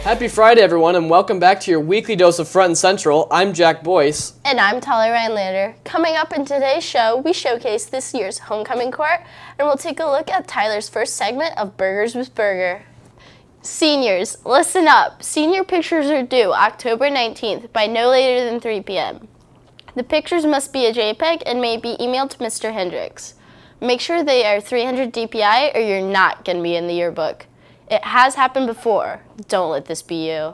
Happy Friday, everyone, and welcome back to your weekly dose of Front and Central. I'm Jack Boyce. And I'm Tyler Rhinelander. Coming up in today's show, we showcase this year's homecoming court, and we'll take a look at Tyler's first segment of Burgers with Burger. Seniors, listen up. Senior pictures are due October 19th by no later than 3 p.m. The pictures must be a JPEG and may be emailed to Mr. Hendricks. Make sure they are 300 DPI or you're not going to be in the yearbook. It has happened before. Don't let this be you.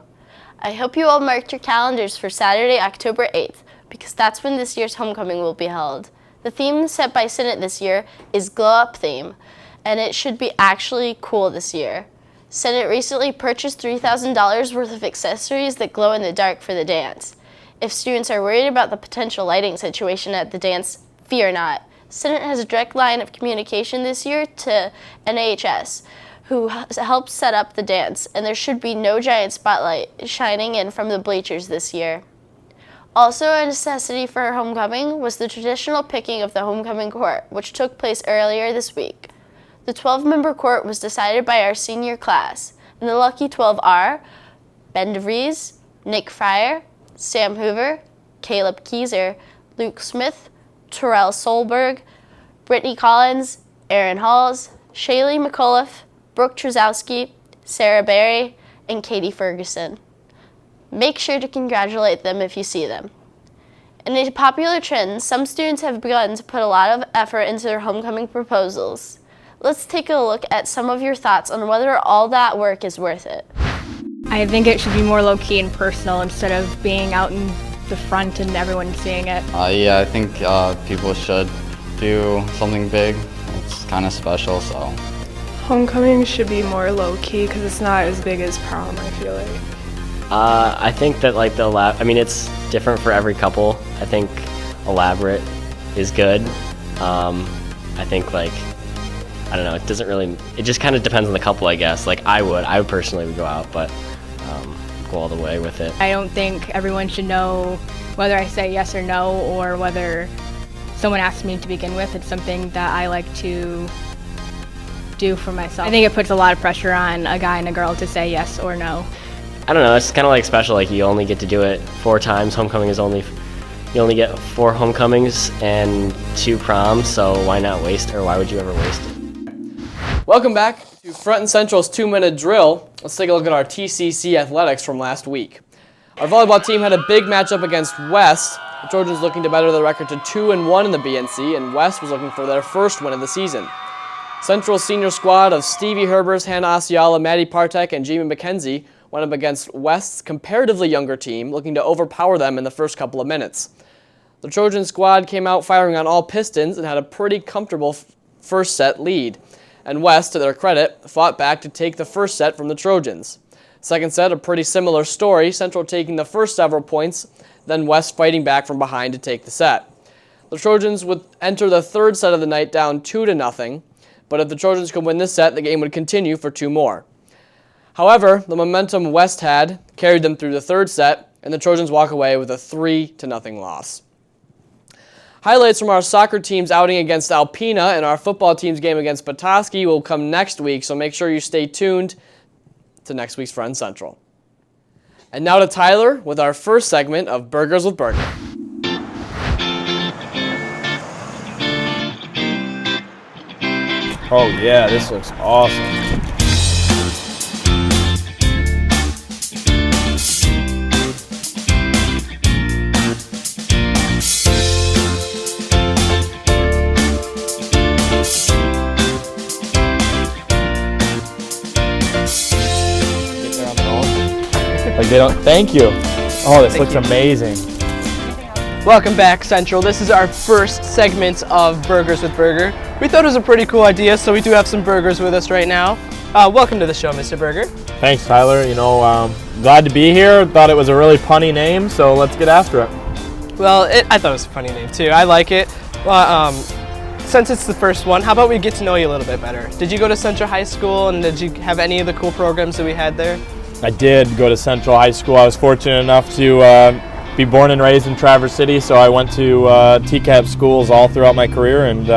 I hope you all marked your calendars for Saturday, October 8th, because that's when this year's homecoming will be held. The theme set by Senate this year is Glow Up Theme, and it should be actually cool this year. Senate recently purchased $3,000 worth of accessories that glow in the dark for the dance. If students are worried about the potential lighting situation at the dance, fear not. Senate has a direct line of communication this year to NHS, who helped set up the dance, and there should be no giant spotlight shining in from the bleachers this year. Also a necessity for homecoming was the traditional picking of the homecoming court, which took place earlier this week. The 12-member court was decided by our senior class, and the lucky 12 are Ben DeVries, Nick Fryer, Sam Hoover, Caleb Keyser, Luke Smith, Terrell Solberg, Brittany Collins, Aaron Halls, Shaylee McAuliffe, Brooke Trzowski, Sarah Berry, and Katie Ferguson. Make sure to congratulate them if you see them. In a popular trend, some students have begun to put a lot of effort into their homecoming proposals. Let's take a look at some of your thoughts on whether all that work is worth it. I think it should be more low-key and personal instead of being out in the front and everyone seeing it. Yeah, I think people should do something big. It's kind of special, so. Homecoming should be more low-key because it's not as big as prom, I feel like. I think that it's different for every couple. I think elaborate is good. I think I don't know, it just kind of depends on the couple, I guess. I personally would go out, but go all the way with it. I don't think everyone should know whether I say yes or no or whether someone asks me to begin with. It's something that I like to do for myself. I think it puts a lot of pressure on a guy and a girl to say yes or no. I don't know, it's kind of like special, you only get to do it 4 times. Homecoming is you only get 4 homecomings and 2 proms, so why would you ever waste it? Welcome back to Front and Central's 2-minute drill. Let's take a look at our TCC athletics from last week. Our volleyball team had a big matchup against West. The Trojans looking to better their record to 2-1 in the BNC, and West was looking for their first win of the season. Central's senior squad of Stevie Herbers, Hannah Asiala, Maddie Partek, and Jamie McKenzie went up against West's comparatively younger team, looking to overpower them in the first couple of minutes. The Trojan squad came out firing on all pistons and had a pretty comfortable first set lead, and West, to their credit, fought back to take the first set from the Trojans. Second set, a pretty similar story, Central taking the first several points, then West fighting back from behind to take the set. The Trojans would enter the third set of the night down 2-0, but if the Trojans could win this set, the game would continue for 2 more. However, the momentum West had carried them through the third set, and the Trojans walk away with a 3-0 loss. Highlights from our soccer team's outing against Alpena and our football team's game against Petoskey will come next week, so make sure you stay tuned to next week's Front Central. And now to Tyler with our first segment of Burgers with Burger. Oh yeah, this looks awesome. Thank you. Oh, this looks amazing. Welcome back, Central. This is our first segment of Burgers with Burger. We thought it was a pretty cool idea, so we do have some burgers with us right now. Welcome to the show, Mr. Burger. Thanks, Tyler. Glad to be here. Thought it was a really punny name, so let's get after it. Well, I thought it was a funny name too. I like it. since it's the first one, how about we get to know you a little bit better? Did you go to Central High School, and did you have any of the cool programs that we had there? I did go to Central High School. I was fortunate enough to be born and raised in Traverse City, so I went to TCAP schools all throughout my career, and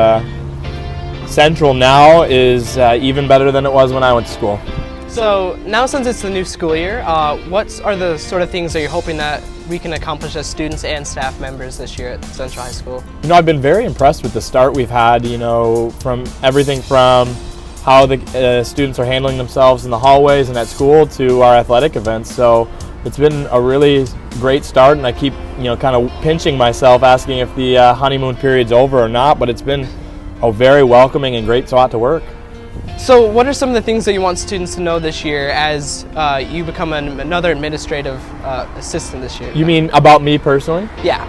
Central now is even better than it was when I went to school. So now since it's the new school year, what are the sort of things that you're hoping that we can accomplish as students and staff members this year at Central High School? You know, I've been very impressed with the start we've had, you know, from everything from how the students are handling themselves in the hallways and at school to our athletic events. So it's been a really great start, and I keep, you know, kind of pinching myself asking if the honeymoon period's over or not, but it's been a very welcoming and great spot to work. So what are some of the things that you want students to know this year as you become another administrative assistant this year? You mean about me personally? Yeah.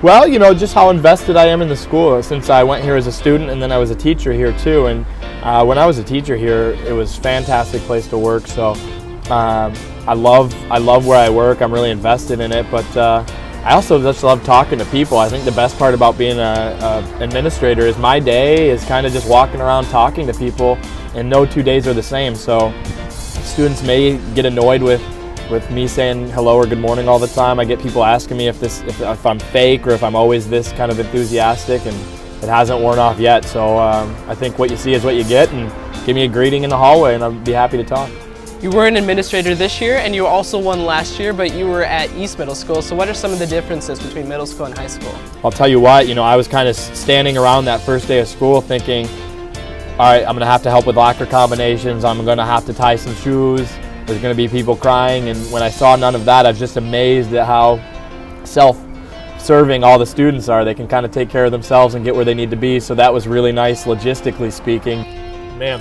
Well, you know, just how invested I am in the school since I went here as a student, and then I was a teacher here too. And when I was a teacher here, it was a fantastic place to work. So I love where I work. I'm really invested in it, but I also just love talking to people. I think the best part about being an administrator is my day is kind of just walking around talking to people, and no 2 days are the same. So students may get annoyed with me saying hello or good morning all the time. I get people asking me if I'm fake or if I'm always this kind of enthusiastic, and it hasn't worn off yet. So I think what you see is what you get, and give me a greeting in the hallway and I'll be happy to talk. You were an administrator this year, and you also won last year, but you were at East Middle School. So what are some of the differences between middle school and high school? I'll tell you what, you know, I was kind of standing around that first day of school thinking, all right, I'm going to have to help with locker combinations. I'm going to have to tie some shoes. There's going to be people crying. And when I saw none of that, I was just amazed at how self-serving all the students are. They can kind of take care of themselves and get where they need to be. So that was really nice, logistically speaking. Man,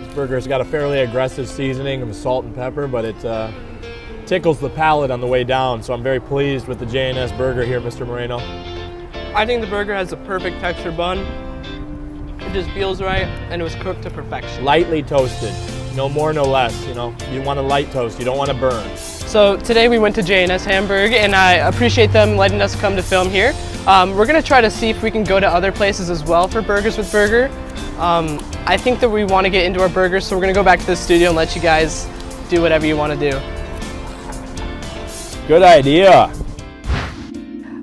this burger's got a fairly aggressive seasoning of salt and pepper, but it tickles the palate on the way down. So I'm very pleased with the J&S burger here, Mr. Moreno. I think the burger has a perfect texture bun. It just feels right, and it was cooked to perfection. Lightly toasted, no more, no less. You know, you want a light toast, you don't want to burn. So today we went to J&S Hamburg, and I appreciate them letting us come to film here. We're gonna try to see if we can go to other places as well for Burgers with Burger. I think that we want to get into our burgers, so we're gonna go back to the studio and let you guys do whatever you want to do. Good idea.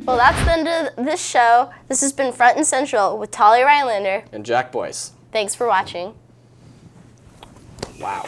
Well, that's the end of this show. This has been Front and Central with Tolly Rylander And Jack Boyce. Thanks for watching. Wow.